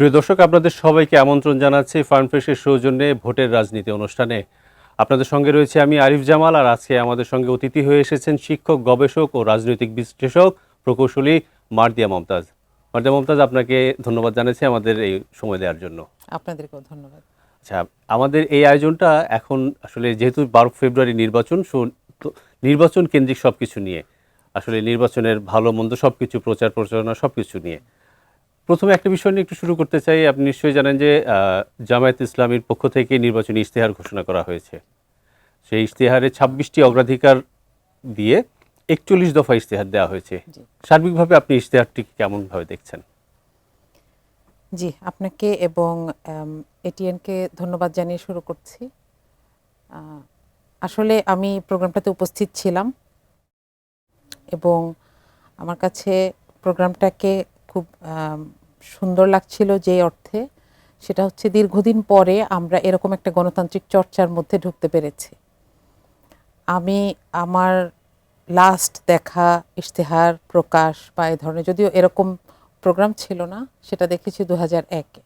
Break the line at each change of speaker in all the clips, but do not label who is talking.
প্রিয় দর্শক, আপনাদের সবাইকে আমন্ত্রণ জানাচ্ছি ফার্মফ্রেশের সৌজন্যে ভোটের রাজনীতি অনুষ্ঠানে। আপনাদের সঙ্গে রয়েছে আমি আরিফ জামাল, আর আজকে আমাদের সঙ্গে অতিথি হয়ে এসেছেন শিক্ষক, গবেষক ও রাজনৈতিক বিশ্লেষক প্রকৌশলী মার্দিয়া মমতাজ। মার্দিয়া মমতাজ, আপনাকে ধন্যবাদ জানাচ্ছি আমাদের এই সময় দেওয়ার জন্য।
আপনাদেরকেও ধন্যবাদ।
আচ্ছা, আমাদের এই আয়োজনটা এখন আসলে যেহেতু 12 ফেব্রুয়ারি নির্বাচন, তো নির্বাচন কেন্দ্রিক সব কিছু নিয়ে, আসলে নির্বাচনের ভালো মন্দ সব কিছু, প্রচার প্রচারণা সব কিছু নিয়ে। প্রথমে একটা বিষয় নিয়ে একটু শুরু করতে চাই। আপনি নিশ্চয়ই জানেন যে জামায়াত ইসলামীর পক্ষ থেকে নির্বাচনী ইশতেহার ঘোষণা করা হয়েছে। সেই ইশতেহারে 26টি অগ্রাধিকার দিয়ে 41 দফা ইশতেহার দেওয়া হয়েছে। সার্বিকভাবে আপনি ইশতেহারটিকে কেমনভাবে দেখছেন?
জি, আপনাকে এবং এটিএনকে ধন্যবাদ জানিয়ে শুরু করছি। আসলে আমি প্রোগ্রামটাতে উপস্থিত ছিলাম এবং আমার কাছে প্রোগ্রামটাকে খুব সুন্দর লাগছিল যে অর্থে, সেটা হচ্ছে দীর্ঘদিন পরে আমরা এরকম একটা গণতান্ত্রিক চর্চার মধ্যে ঢুকতে পেরেছি। আমি আমার লাস্ট দেখা ইশতেহার প্রকাশ বা এ ধরনের, যদিও এরকম প্রোগ্রাম ছিল না, সেটা দেখেছি 2001-এ।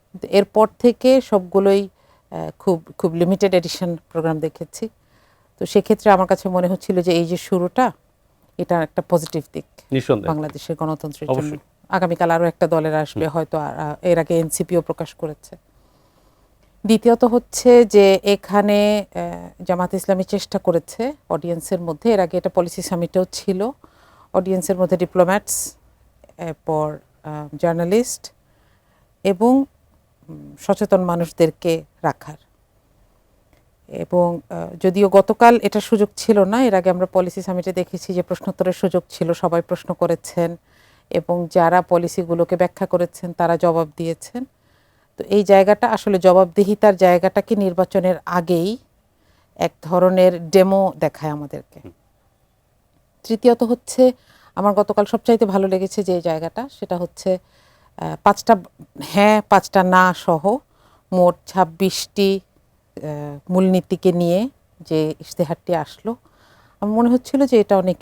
কিন্তু এরপর থেকে সবগুলোই খুব খুব লিমিটেড এডিশন প্রোগ্রাম দেখেছি। তো সেক্ষেত্রে আমার কাছে মনে হচ্ছিল যে এই যে শুরুটা, এটা একটা পজিটিভ দিক বাংলাদেশের গণতন্ত্রের জন্য। আগামীকাল আরও একটা দলের আসবে, হয়তো এর আগে এনসিপিও প্রকাশ করেছে। দ্বিতীয়ত হচ্ছে যে এখানে জামাত ইসলামী চেষ্টা করেছে অডিয়েন্সের মধ্যে, এর আগে এটা পলিসি সামিটেও ছিল, অডিয়েন্সের মধ্যে ডিপ্লোম্যাটস, এরপর জার্নালিস্ট এবং সচেতন মানুষদেরকে রাখার। এবং যদিও গতকাল এটা সুযোগ ছিল না, এর আগে আমরা পলিসি সামিটে দেখেছি যে প্রশ্নোত্তরের সুযোগ ছিল, সবাই প্রশ্ন করেছেন এবং যারা পলিসিগুলোকে ব্যাখ্যা করেছেন তারা জবাব দিয়েছেন। তো এই জায়গাটা আসলে জবাবদিহিতার জায়গাটাকে নির্বাচনের আগেই এক ধরনের ডেমো দেখায় আমাদেরকে। তৃতীয়ত হচ্ছে আমার গতকাল সবচাইতে ভালো লেগেছে যে জায়গাটা, সেটা হচ্ছে 5টা হ্যাঁ 5টা না সহ মোট 26টি মূলনীতিকে নিয়ে যে ইশতেহারটি আসলো, আমার মনে হচ্ছিল যে এটা অনেক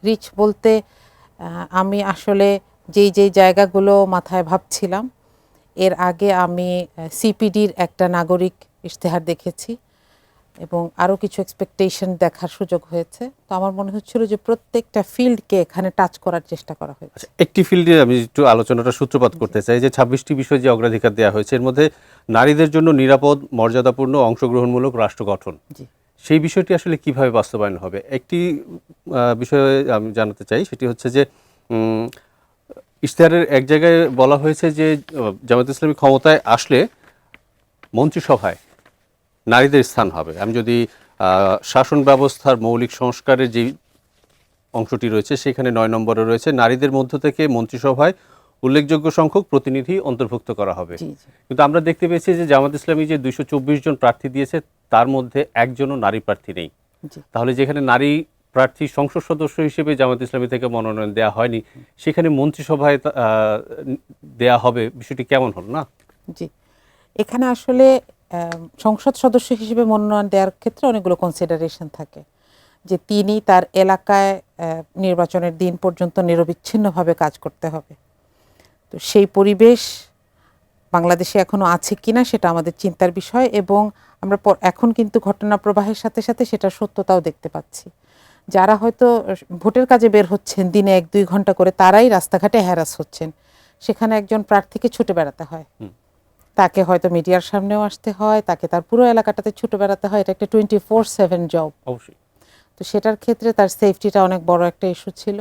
রিচ বলতে আমি আসলে যেই জায়গাগুলো মাথায় ভাবছিলাম, এর আগে আমি সিপিডির একটা নাগরিক ইশতেহার দেখেছি এবং আরও কিছু এক্সপেকটেশন দেখার সুযোগ হয়েছে। তো আমার মনে হচ্ছিল যে প্রত্যেকটা ফিল্ডকে এখানে টাচ করার চেষ্টা করা হয়েছে।
একটি ফিল্ডে আমি একটু আলোচনাটা সূত্রপাত করতে চাই যে 26টি বিষয় যে অগ্রাধিকার দেওয়া হয়েছে, এর মধ্যে নারীদের জন্য নিরাপদ, মর্যাদাপূর্ণ, অংশগ্রহণমূলক রাষ্ট্র গঠন, সেই বিষয়টি আসলে কিভাবে বাস্তবায়ন হবে? একটি বিষয়ে আমি জানাতে চাই, সেটি হচ্ছে যে ইশতেহারের এক জায়গায় বলা হয়েছে যে জামায়াত ইসলামী ক্ষমতায় আসলে মন্ত্রিসভায় নারীদের স্থান হবে। আমি যদি শাসন ব্যবস্থার মৌলিক সংস্কারের যে অংশটি রয়েছে সেখানে 9 নম্বরে রয়েছে, নারীদের মধ্য থেকে মন্ত্রিসভায় উল্লেখযোগ্য সংখ্যক প্রতিনিধি অন্তর্ভুক্ত করা হবে। কিন্তু আমরা দেখতে পেয়েছি যে জামাত ইসলামী যে 224 জন প্রার্থী দিয়েছে তার মধ্যে একজনও নারী প্রার্থী নেই। তাহলে যেখানে নারী প্রার্থী সংসদ সদস্য হিসেবে জামাত ইসলামী থেকে মনোনয়ন দেওয়া হয়নি, সেখানে মন্ত্রিসভায় দেয়া হবে, বিষয়টি কেমন হল না?
জি, এখানে আসলে সংসদ সদস্য হিসেবে মনোনয়ন দেওয়ার ক্ষেত্রে অনেকগুলো কনসিডারেশন থাকে, যে তিনি তার এলাকায় নির্বাচনের দিন পর্যন্ত নিরবিচ্ছিন্নভাবে কাজ করতে হবে। তো সেই পরিবেশ বাংলাদেশে এখনও আছে কিনা সেটা আমাদের চিন্তার বিষয়, এবং আমরা এখন কিন্তু ঘটনা প্রবাহের সাথে সাথে সেটার সত্যতাও দেখতে পাচ্ছি। যারা হয়তো ভোটের কাজে বের হচ্ছেন দিনে 1-2 ঘন্টা করে, তারাই রাস্তাঘাটে হ্যারাস হচ্ছেন। সেখানে একজন প্রার্থীকে ছুটে বেড়াতে হয়, তাকে হয়তো মিডিয়ার সামনেও আসতে হয়, তাকে তার পুরো এলাকাটাতে ছুটে বেড়াতে হয়। এটা একটা 24/7 জব।
অবশ্যই।
তো সেটার ক্ষেত্রে তার সেফটিটা অনেক বড় একটা ইস্যু ছিল।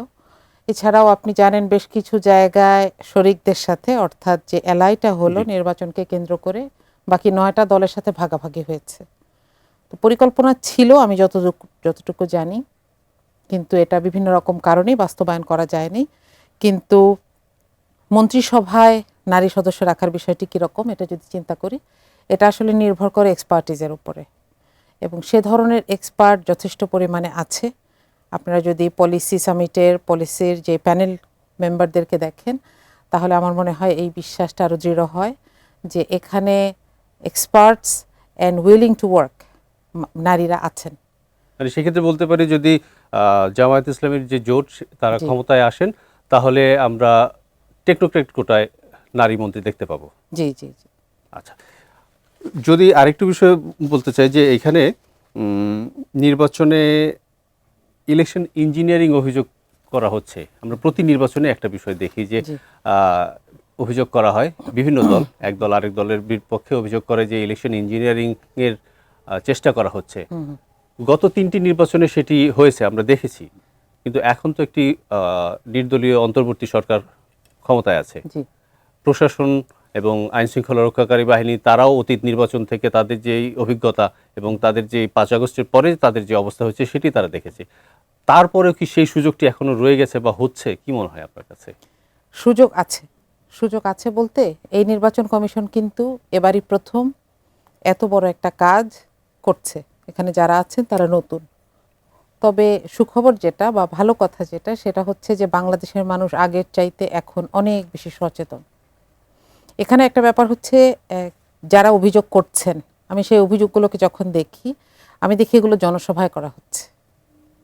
এছাড়াও আপনি জানেন বেশ কিছু জায়গায় শরিকদের সাথে, অর্থাৎ যে এলআইটা হলো নির্বাচনকে কেন্দ্র করে, বাকি 9টা দলের সাথে ভাগাভাগি হয়েছে। তো পরিকল্পনা ছিল আমি যতটুকু জানি, কিন্তু এটা বিভিন্ন রকম কারণেই বাস্তবায়ন করা যায়নি। কিন্তু মন্ত্রিসভায় নারী সদস্য রাখার বিষয়টি কীরকম, এটা যদি চিন্তা করি, এটা আসলে নির্ভর করে এক্সপার্টিজের উপরে, এবং সে ধরনের এক্সপার্ট যথেষ্ট পরিমাণে আছে। আপনারা যদি পলিসি সামিটের পলিসির যে প্যানেল মেম্বারদেরকে দেখেন, তাহলে আমার মনে হয় এই বিশ্বাসটা আরও দৃঢ় হয় যে এখানে experts and willing to work নারীরা আছেন।
মানে সেক্ষেত্রে বলতে পারি, যদি জামায়াত ইসলামের যে জোট তারা ক্ষমতায় আসেন, তাহলে আমরা টেকনোক্রেট কোটায় নারী মন্ত্রী দেখতে পাবো।
জি জি জি।
আচ্ছা, যদি আরেকটু বিষয় বলতে চাই যে এখানে নির্বাচনে ইলেকশন ইঞ্জিনিয়ারিং অভিযোগ করা হচ্ছে। আমরা প্রতি নির্বাচনে একটা বিষয় দেখি যে
জি।
আহ, অভিযোগ করা হয় বিভিন্ন দল, এক দল আরেক দলের বিপক্ষে অভিযোগ করে যে ইলেকশন ইঞ্জিনিয়ারিং এর চেষ্টা করা হচ্ছে। গত 3টি নির্বাচনে সেটি হয়েছে, আমরা দেখেছি। কিন্তু এখন তো একটি নির্দলীয় অন্তর্বর্তী সরকার ক্ষমতায় আছে।
জি।
প্রশাসন এবং আইন শৃঙ্খলা রক্ষাকারী বাহিনী তারাও অতীত নির্বাচন থেকে তাদের যেই অভিজ্ঞতা এবং তাদের যে 5 আগস্টের পরে তাদের যে অবস্থা হয়েছে সেটি তারা দেখেছে। তারপরেও কি সেই সুযোগটি এখনো রয়ে গেছে বা হচ্ছে, কি মনে হয় আপনার কাছে?
সুযোগ আছে, সুযোগ আছে বলতে এই নির্বাচন কমিশন কিন্তু এবারই প্রথম এত বড় একটা কাজ করছে। এখানে যারা আছেন তারা নতুন। তবে সুখবর যেটা বা ভালো কথা যেটা, সেটা হচ্ছে যে বাংলাদেশের মানুষ আগের চাইতে এখন অনেক বেশি সচেতন। এখানে একটা ব্যাপার হচ্ছে, যারা অভিযোগ করছেন, আমি সেই অভিযোগগুলোকে যখন দেখি, আমি দেখি এগুলো জনসভায় করা হচ্ছে,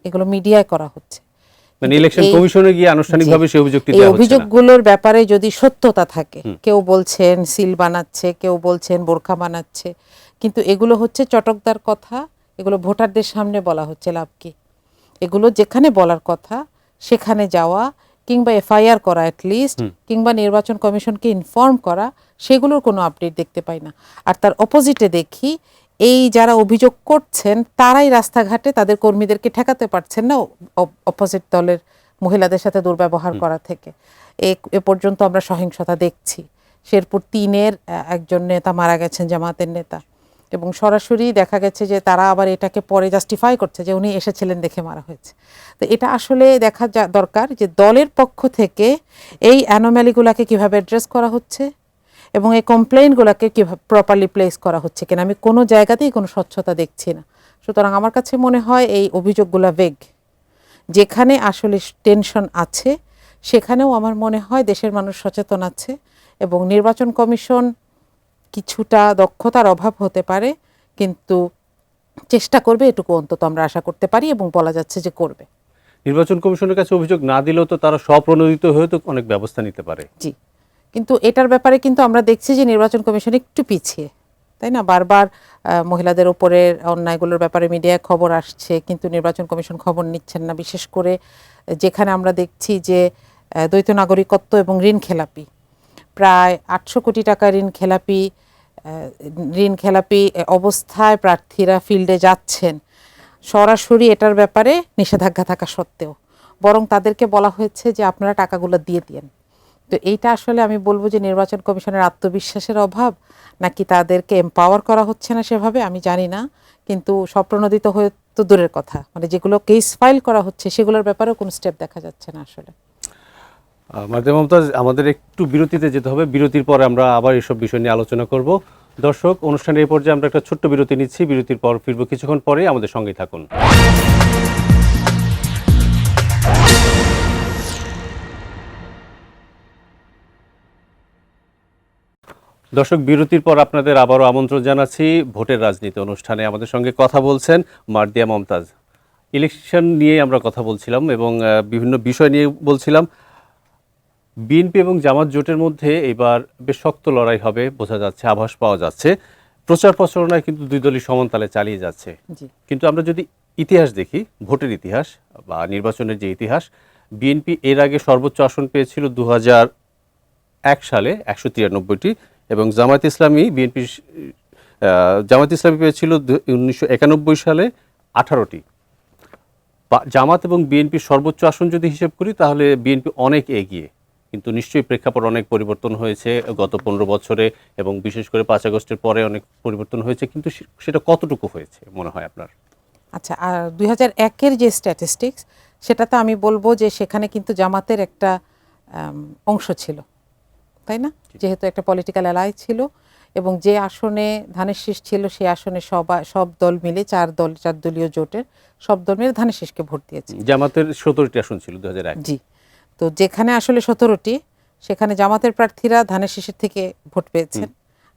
এগুলো মিডিয়ায় করা হচ্ছে।
মানে ইলেকশন কমিশনে গিয়ে আনুষ্ঠানিকভাবে সেই অভিযোগটি
এই
দেওয়া হচ্ছে না।
অভিযোগগুলোর ব্যাপারে যদি সত্যতা থাকে, কেউ বলছেন সিল বানাচ্ছে, কেউ বলছেন বোরখা বানাচ্ছে, কিন্তু এগুলো হচ্ছে চটকদার কথা, এগুলো ভোটারদের সামনে বলা হচ্ছে, লাভ কি? এগুলো যেখানে বলার কথা সেখানে যাওয়া, কিংবা এফআইআর করা অ্যাটলিস্ট, কিংবা নির্বাচন কমিশনকে ইনফর্ম করা, সেগুলোর কোনো আপডেট দেখতে পাই না। আর তার অপোজিটে দেখি, এই যারা অভিযোগ করছেন তারাই রাস্তাঘাটে তাদের কর্মীদেরকে ঠেকাতে পারছেন না অপোজিট দলের মহিলাদের সাথে দুর্ব্যবহার করা থেকে। এ পর্যন্ত আমরা সহিংসতা দেখছি। শেরপুর 3-এর একজন নেতা মারা গেছেন, জামাতের নেতা, এবং সরাসরি দেখা গেছে যে তারা আবার এটাকে পরে জাস্টিফাই করছে যে উনি এসেছিলেন দেখে মারা হয়েছে। তো এটা আসলে দেখা দরকার যে দলের পক্ষ থেকে এই অ্যানোম্যালিগুলোকে কীভাবে অ্যাড্রেস করা হচ্ছে এবং এই কমপ্লেইনগুলোকে কীভাবে প্রপারলি প্লেস করা হচ্ছে কিনা। আমি কোনো জায়গাতেই কোনো স্বচ্ছতা দেখছি না। সুতরাং আমার কাছে মনে হয় এই অভিযোগগুলো ভেগ। যেখানে আসলে টেনশন আছে সেখানেও আমার মনে হয় দেশের মানুষ সচেতন আছে, এবং নির্বাচন কমিশন কিছুটা দক্ষতার অভাব হতে পারে, কিন্তু চেষ্টা করবে, এটুকু অন্তত আমরা আশা করতে পারি, এবং বলা যাচ্ছে যে করবে।
নির্বাচন কমিশনের কাছে অভিযোগ না দিলেও তো তারা স্বপ্রণোদিত হয়ে তো অনেক ব্যবস্থা নিতে পারে।
জি, কিন্তু এটার ব্যাপারে কিন্তু আমরা দেখছি যে নির্বাচন কমিশন একটু পিছিয়ে, তাই না? বারবার মহিলাদের ওপরের অন্যায়গুলোর ব্যাপারে মিডিয়ায় খবর আসছে, কিন্তু নির্বাচন কমিশন খবর নিচ্ছেন না। বিশেষ করে যেখানে আমরা দেখছি যে দ্বৈত নাগরিকত্ব এবং ঋণ খেলাপি, প্রায় 800 কোটি টাকা ঋণ খেলাপি অবস্থায় প্রার্থীরা ফিল্ডে যাচ্ছেন, সরাসরি এটার ব্যাপারে নিষেধাজ্ঞা থাকা সত্ত্বেও, বরং তাদেরকে বলা হয়েছে যে আপনারা টাকাগুলো দিয়ে দিন। তো এইটা আসলে আমি বলবো যে নির্বাচন কমিশনের আত্মবিশ্বাসের অভাব, নাকি তাদেরকে এম্পাওয়ার করা হচ্ছে না সেভাবে, আমি জানি না। কিন্তু স্বপ্রণোদিত হয়ে তো দূরের কথা, মানে যেগুলো কেস ফাইল করা হচ্ছে সেগুলোর ব্যাপারেও কোনো স্টেপ দেখা যাচ্ছে না আসলে।
মার্জিয়া মমতাজ, আমাদের একটু বিরতিতে যেতে হবে। বিরতির পরে আমরা আবার এসব বিষয় নিয়ে আলোচনা করব। দর্শক, অনুষ্ঠানের এই পর্যায়ে আমরা একটা ছোট্ট বিরতি নিচ্ছি। বিরতির পর ফিরবো কিছুক্ষণ পরে, আমাদের সঙ্গেই থাকুন। দর্শক, বিরতির পর আপনাদের আবারও আমন্ত্রণ জানাচ্ছি ভোটের রাজনীতি অনুষ্ঠানে। আমাদের সঙ্গে কথা বলছেন মার্জিয়া মমতাজ। ইলেকশন নিয়ে আমরা কথা বলছিলাম এবং বিভিন্ন বিষয় নিয়ে বলছিলাম। বিএনপি এবং জামাত জোটের মধ্যে এবার বেশ শক্ত লড়াই হবে বোঝা যাচ্ছে, আভাস পাওয়া যাচ্ছে। প্রচার প্রচারণায় কিন্তু দুই দলই সমান তালে চালিয়ে যাচ্ছে। কিন্তু আমরা যদি ইতিহাস দেখি, ভোটের ইতিহাস বা নির্বাচনের যে ইতিহাস, বিএনপি এর আগে সর্বোচ্চ আসন পেয়েছিল 2001 সালে 193টি, এবং জামায়াত ইসলামী পেয়েছিল 1991 সালে 18টি। জামাত এবং বিএনপির সর্বোচ্চ আসন যদি হিসেব করি তাহলে বিএনপি অনেক এগিয়ে, কিন্তু নিশ্চয়ই প্রেক্ষাপট অনেক পরিবর্তন হয়েছে গত 15 বছরে, এবং বিশেষ করে 5 আগস্টের পরে অনেক পরিবর্তন হয়েছে। কিন্তু সেটা কতটুকু হয়েছে মনে হয় আপনার?
আচ্ছা, আর 2001-এর যে স্ট্যাটিস্টিক্স, সেটাতে আমি বলবো যে সেখানে কিন্তু জামাতের একটা অংশ ছিল, তাই না? যেহেতু একটা পলিটিক্যাল অ্যালাই ছিল, এবং যে আসনে ধানের শীষ ছিল সেই আসনে সব দল মিলে 4 দলীয় জোটের সব দল মিলে ধানের শীষকে ভোট দিয়েছে।
জামাতের 17টি আসন ছিল 2001।
জি, তো যেখানে আসলে 17টি, সেখানে জামাতের প্রার্থীরা ধানের শীষের থেকে ভোট পেয়েছেন।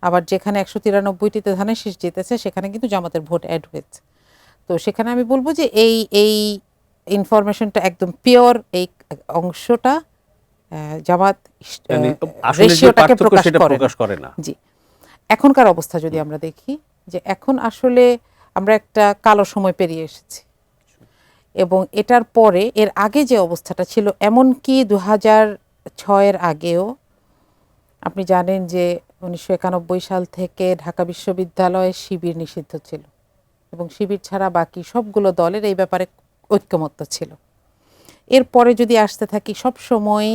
আবার যেখানে 193টিতে ধানের শীষ জিতেছে সেখানে কিন্তু জামাতের ভোট অ্যাড হয়েছে। তো সেখানে আমি বলবো যে এই ইনফরমেশনটা একদম পিওর, এই অংশটা জামাত
মানে আসলে যে
রেশিওটাকে
পার্থক্য সেটা
করে
প্রকাশ করে না।
জি, এখনকার অবস্থা যদি আমরা দেখি যে এখন আসলে আমরা একটা কালো সময় পেরিয়ে এসেছি এবং এটার পরে এর আগে যে অবস্থাটা ছিল, এমনকি 2006-এর আগেও আপনি জানেন যে 1991 সাল থেকে ঢাকা বিশ্ববিদ্যালয়ে শিবির নিষিদ্ধ ছিল এবং শিবির ছাড়া বাকি সবগুলো দলের এই ব্যাপারে ঐক্যমত্য ছিল। এরপরে যদি আসতে থাকি, সব সময়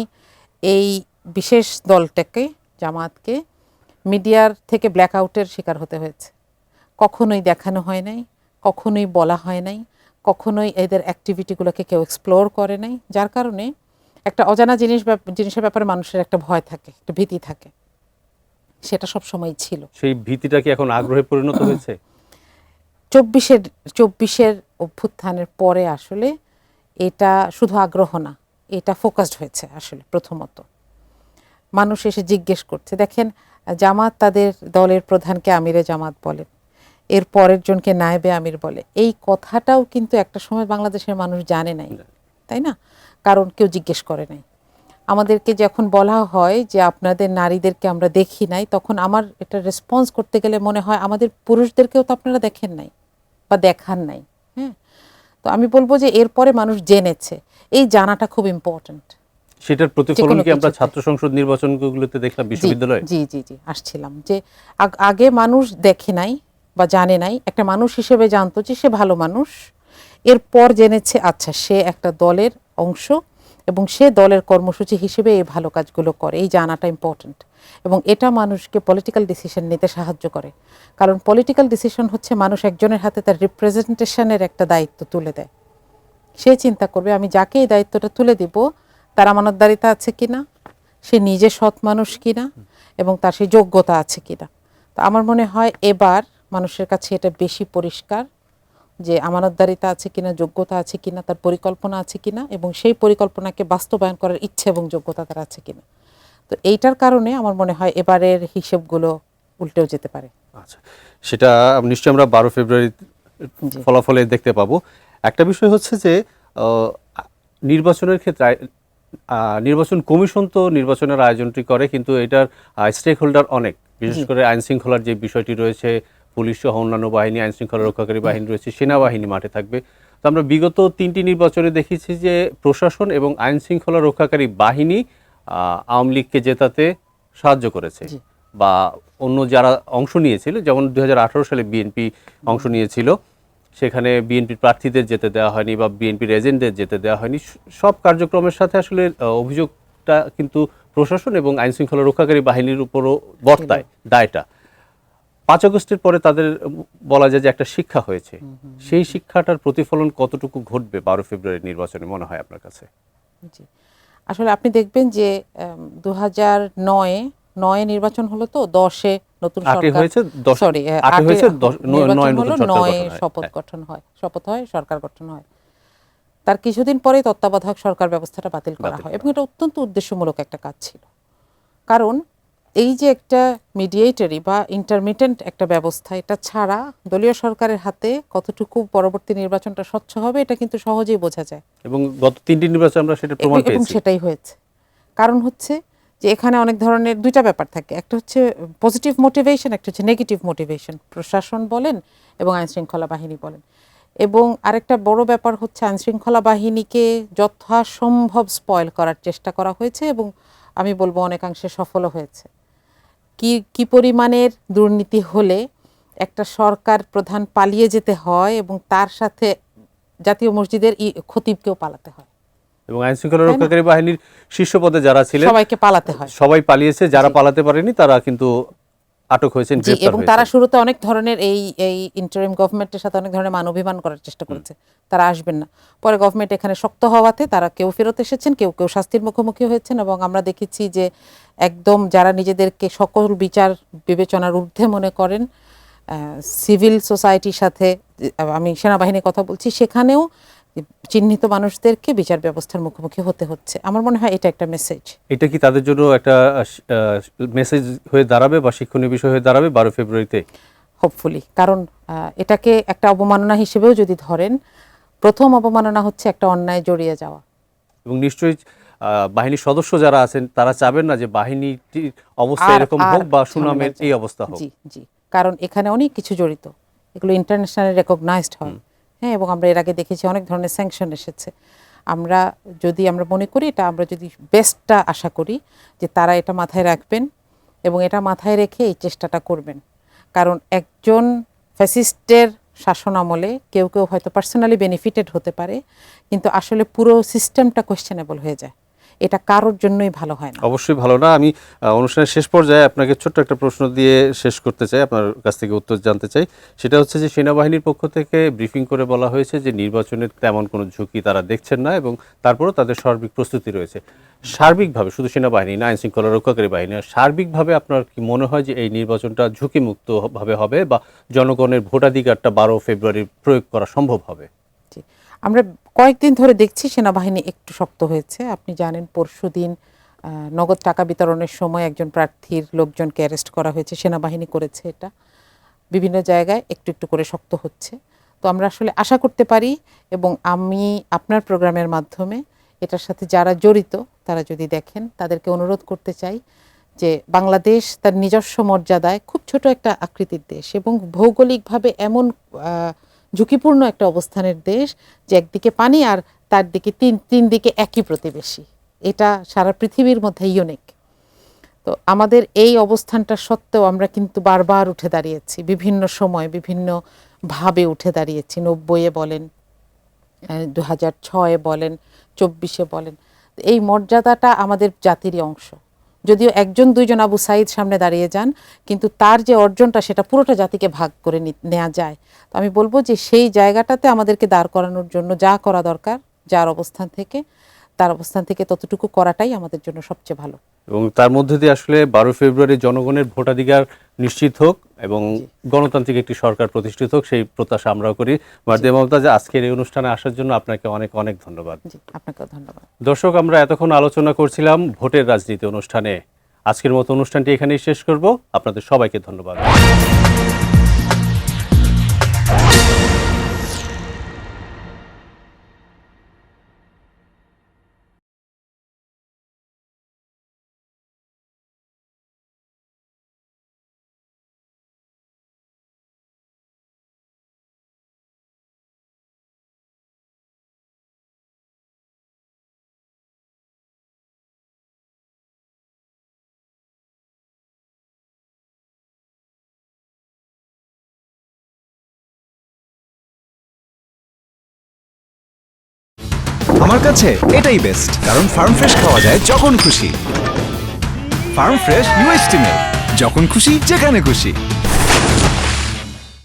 এই বিশেষ দলটাকে, জামাতকে, মিডিয়ার থেকে ব্ল্যাকআউটের শিকার হতে হয়েছে। কখনোই দেখানো হয় নাই, কখনোই বলা হয় নাই, কখনোই এদের অ্যাক্টিভিটিগুলোকে কেউ এক্সপ্লোর করে নাই, যার কারণে একটা অজানা জিনিসের ব্যাপারে মানুষের একটা ভয় থাকে, একটা ভীতি থাকে, সেটা সব সময় ছিল।
সেই ভীতিটা কি এখন আগ্রহে পরিণত হয়েছে?
24-এর অভ্যুত্থানের পরে আসলে এটা শুধু আগ্রহ না, এটা ফোকাসড হয়েছে আসলে। প্রথমত মানুষ এসে জিজ্ঞেস করছে, দেখেন জামাত তাদের দলের প্রধানকে আমিরে জামাত বলেন, এর পরের জনকে নায়েবে আমির বলে। এই কথাটাও কিন্তু একটা সময় বাংলাদেশের মানুষ জানে নাই, তাই না? কারণ কেউ জিজ্ঞেস করে নাই। আমাদেরকে যখন বলা হয় যে আপনাদের নারীদেরকে আমরা দেখি নাই, তখন আমার এটা রেসপন্স করতে গেলে মনে হয় আমাদের পুরুষদেরকেও তো আপনারা দেখেন নাই বা দেখান নাই। হ্যাঁ, তো আমি বলবো যে এরপরে মানুষ জেনেছে, এই জানাটা খুব ইম্পর্ট্যান্ট।
সেটার প্রতিফলন কি আমরা ছাত্র সংসদ নির্বাচনগুলোতে দেখলাম বিশ্ববিদ্যালয়ে?
জি জি জি, আসছিলাম যে আগে মানুষ দেখে নাই বা জানে নাই, একটা মানুষ হিসেবে জানতো যে সে ভালো মানুষ, এরপর জেনেছে আচ্ছা সে একটা দলের অংশ এবং সে দলের কর্মসূচি হিসেবে এই ভালো কাজগুলো করে। এই জানাটা ইম্পর্ট্যান্ট এবং এটা মানুষকে পলিটিক্যাল ডিসিশন নিতে সাহায্য করে। কারণ পলিটিক্যাল ডিসিশন হচ্ছে মানুষ একজনের হাতে তার রিপ্রেজেন্টেশনের একটা দায়িত্ব তুলে দেয়। সে চিন্তা করবে আমি যাকে এই দায়িত্বটা তুলে দিব তার আমানতদারিতা আছে কিনা, সে নিজে সৎ মানুষ কিনা এবং তার সেই যোগ্যতা আছে কিনা। তো আমার মনে হয় এবার মানুষের কাছে এটা বেশি পরিষ্কার যে আমানতদারিতা আছে কিনা, যোগ্যতা আছে কিনা, তার পরিকল্পনা আছে কিনা এবং সেই পরিকল্পনাকে বাস্তবায়ন করার ইচ্ছে এবং যোগ্যতা তার আছে কিনা। তো এইটার কারণে আমার মনে হয় এবারের হিসেবগুলো উল্টেও যেতে পারে।
আচ্ছা, সেটা নিশ্চয়ই আমরা 12 ফেব্রুয়ারি ফলাফলে দেখতে পাবো। একটা বিষয় হচ্ছে যে নির্বাচনের ক্ষেত্রে নির্বাচন কমিশন তো নির্বাচনের আয়োজনটি করে, কিন্তু এটার স্টেক হোল্ডার অনেক, বিশেষ করে আইন শৃঙ্খলার যে বিষয়টি রয়েছে, পুলিশ সহ অন্যান্য বাহিনী, আইন শৃঙ্খলা রক্ষাকারী বাহিনী রয়েছে, সেনাবাহিনী মাঠে থাকবে। তো আমরা বিগত 3টি নির্বাচনে দেখেছি যে প্রশাসন এবং আইন শৃঙ্খলা রক্ষাকারী বাহিনী আওয়ামী লীগকে জেতাতে সাহায্য করেছে বা অন্য যারা অংশ নিয়েছিল, যেমন 2018 সালে বিএনপি অংশ নিয়েছিল, সেখানে বিএনপির প্রার্থীদের যেতে দেওয়া হয়নি বা বিএনপির এজেন্টদের যেতে দেওয়া হয়নি। সব কার্যক্রমের সাথে আসলে অভিযোগটা কিন্তু প্রশাসন এবং আইন শৃঙ্খলা রক্ষাকারী বাহিনীর উপরও বর্তায় দায়টা। 5 আগস্টের পরে তাদের বলা যায় যে একটা শিক্ষা হয়েছে, সেই শিক্ষাটার প্রতিফলন কতটুকু ঘটবে 12 ফেব্রুয়ারি নির্বাচনে মনে হয় আপনার কাছে?
জি, আসলে আপনি দেখবেন যে 2009-এ নির্বাচন হলো, তো 10-এ নতুন সরকার, সরি 8-এ নির্বাচন হলো, 9-এ শপথ গঠন হয়, শপথ হয়, সরকার গঠন হয়। তার কিছুদিন পরে তত্ত্বাবধায়ক সরকার ব্যবস্থাটা বাতিল করা হয় এবং এটা অত্যন্ত উদ্দেশ্যমূলক একটা কাজ ছিল। কারণ এই যে একটা মিডিয়েটরি বা ইন্টারমিটেন্ট একটা ব্যবস্থা, এটা ছাড়া দলীয় সরকারের হাতে কতটুকু পরবর্তী নির্বাচনটা স্বচ্ছ হবে এটা কিন্তু সহজেই বোঝা যায়
এবং গত 3টি নির্বাচনে আমরা সেটা প্রমাণ পেয়েছি।
এবং সেটাই হয়েছে। কারণ হচ্ছে যে এখানে অনেক ধরনের দুইটা ব্যাপার থাকে, একটা হচ্ছে পজিটিভ মোটিভেশন, একটা হচ্ছে নেগেটিভ মোটিভেশন, প্রশাসন বলেন এবং আইন শৃঙ্খলা বাহিনী বলেন। এবং আরেকটা বড় ব্যাপার হচ্ছে আইন শৃঙ্খলা বাহিনীকে যথাসম্ভব স্পয়েল করার চেষ্টা করা হয়েছে এবং আমি বলবো অনেকাংশে সফলও হয়েছে। কি পরিমাণের দুর্নীতি হলে একটা সরকার প্রধান পালিয়ে যেতে হয় এবং তার সাথে জাতীয় মসজিদের খতিবকেও পালাতে হয়
এবং আইন শৃঙ্খলা রক্ষাকারী বাহিনীর শীর্ষ পদে যারা ছিলেন
সবাইকে পালাতে হয়,
সবাই পালিয়েছে, যারা পালাতে পারেনি তারা কিন্তু আটক হয়েছেন, গ্রেফতার হয়েছেন।
এবং তারা শুরুতে অনেক ধরনের এই ইন্টারিম গভর্নমেন্টের সাথে অনেক ধরনের মানবিমান করার চেষ্টা করেছে, তারা আসবেন না। পরে গভর্নমেন্ট এখানে শক্ত হওয়াতে তারা কেউ ফেরত এসেছেন, কেউ শাস্তির মুখোমুখি হয়েছেন এবং আমরা দেখেছি যে একদম যারা নিজেদেরকে সকল বিচার বিবেচনার ঊর্ধ্বে মনে করেন, সিভিল সোসাইটির সাথে, আমি সেনাবাহিনীর কথা বলছি, সেখানেও চিহ্নিত মানুষদেরকে বিচার ব্যবস্থার মুখোমুখি হতে হচ্ছে। আমার মনে হয় এটা একটা মেসেজ।
এটা কি তাদের জন্য একটা মেসেজ হয়ে দাঁড়াবে বা শিক্ষণীয় বিষয় হয়ে দাঁড়াবে 12 ফেব্রুয়ারিতে?
হোপফুলি, কারণ এটাকে একটা অবমাননা হিসেবেও যদি ধরেন, প্রথম অবমাননা হচ্ছে একটা অন্যায় জড়িয়ে যাওয়া।
এবং নিশ্চয়ই বাহিনীর সদস্য যারা আছেন তারা চাবেন না যে বাহিনীটির অবস্থা এরকম হোক বা সুনামের এই অবস্থা হোক?
জি জি, কারণ এখানে অনেক কিছু জড়িত, এগুলো ইন্টারন্যাশনালি রেকগনাইজড হয়। হ্যাঁ, এবং আমরা এর আগে দেখেছি অনেক ধরনের স্যাংশন এসেছে। আমরা মনে করি এটা, আমরা যদি বেস্টটা আশা করি যে তারা এটা মাথায় রাখবেন এবং এটা মাথায় রেখে এই চেষ্টাটা করবেন। কারণ একজন ফ্যাসিস্টের শাসন আমলে কেউ কেউ হয়তো পার্সোনালি বেনিফিটেড হতে পারে, কিন্তু আসলে পুরো সিস্টেমটা কোয়েশ্চেনেবল হয়ে যায়। এটা কারোর জন্যই ভালো হয় না।
অবশ্যই ভালো না। আমি অনুষ্ঠানের শেষ পর্যায়ে আপনাকে ছোট্ট একটা প্রশ্ন দিয়ে শেষ করতে চাই, আপনার কাছ থেকে উত্তর জানতে চাই। সেটা হচ্ছে যে সেনাবাহিনীর পক্ষ থেকে ব্রিফিং করে বলা হয়েছে যে নির্বাচনের তেমন কোনো ঝুঁকি তারা দেখছেন না এবং তারপরেও তাদের সার্বিক প্রস্তুতি রয়েছে। সার্বিকভাবে, শুধু সেনাবাহিনী না, আইন শৃঙ্খলা রক্ষাকারী বাহিনী, সার্বিকভাবে আপনার কি মনে হয় যে এই নির্বাচনটা ঝুঁকিমুক্তভাবে হবে বা জনগণের ভোটাধিকারটা 12 ফেব্রুয়ারি প্রয়োগ করা সম্ভব হবে?
আমরা কয়েকদিন ধরে দেখছি সেনাবাহিনী একটু শক্ত হয়েছে। আপনি জানেন পরশুদিন নগদ টাকা বিতরণের সময় একজন প্রার্থীর লোকজনকে অ্যারেস্ট করা হয়েছে, সেনাবাহিনী করেছে এটা। বিভিন্ন জায়গায় একটু একটু করে শক্ত হচ্ছে। তো আমরা আসলে আশা করতে পারি, এবং আমি আপনার প্রোগ্রামের মাধ্যমে এটার সাথে যারা জড়িত তারা যদি দেখেন, তাদেরকে অনুরোধ করতে চাই যে বাংলাদেশ তার নিজস্ব মর্যাদায় খুব ছোট একটা আকৃতির দেশ এবং ভৌগোলিকভাবে এমন ঝুঁকিপূর্ণ একটা অবস্থানের দেশ যে একদিকে পানি আর তার দিকে তিন দিকে একই প্রতিবেশী। এটা সারা পৃথিবীর মধ্যে ইউনিক। তো আমাদের এই অবস্থানটা সত্ত্বেও আমরা কিন্তু বারবার উঠে দাঁড়িয়েছি, বিভিন্ন সময় বিভিন্নভাবে উঠে দাঁড়িয়েছি। 90-এ বলেন, 2006-এ বলেন, 24-এ বলেন। এই মর্যাদাটা আমাদের জাতিরই অংশ। যদিও একজন দুইজন আবু সাইদ সামনে দাঁড়িয়ে যান, কিন্তু তার যে অর্জনটা সেটা পুরোটা জাতিকে ভাগ করে নেওয়া যায়। তো আমি বলবো যে সেই জায়গাটাতে আমাদেরকে দাঁড় করানোর জন্য যা করা দরকার, তার অবস্থান থেকে ততটুকু করাটাই আমাদের জন্য সবচেয়ে ভালো।
এবং তার মধ্যে দিয়ে আসলে 12 ফেব্রুয়ারি জনগণের ভোটাধিকার নিশ্চিত হোক এবং গণতান্ত্রিক একটি সরকার প্রতিষ্ঠিত হোক, সেই প্রত্যাশা আমরাও করি। মার্জিয়া মমতাজ, আজকের এই অনুষ্ঠানে আসার জন্য আপনাকে অনেক অনেক ধন্যবাদ।
জি, আপনাকেও ধন্যবাদ।
দর্শক, আমরা এতক্ষণ আলোচনা করছিলাম ভোটের রাজনীতি অনুষ্ঠানে। আজকের মতো অনুষ্ঠানটি এখানেই শেষ করব। আপনাদের সবাইকে ধন্যবাদ।
আমার কাছে এটাই বেস্ট, কারণ ফার্ম ফ্রেশ খাওয়া যায় যখন খুশি। ফার্ম ফ্রেশ UHT মিল্ক, যখন খুশি যেখানে খুশি।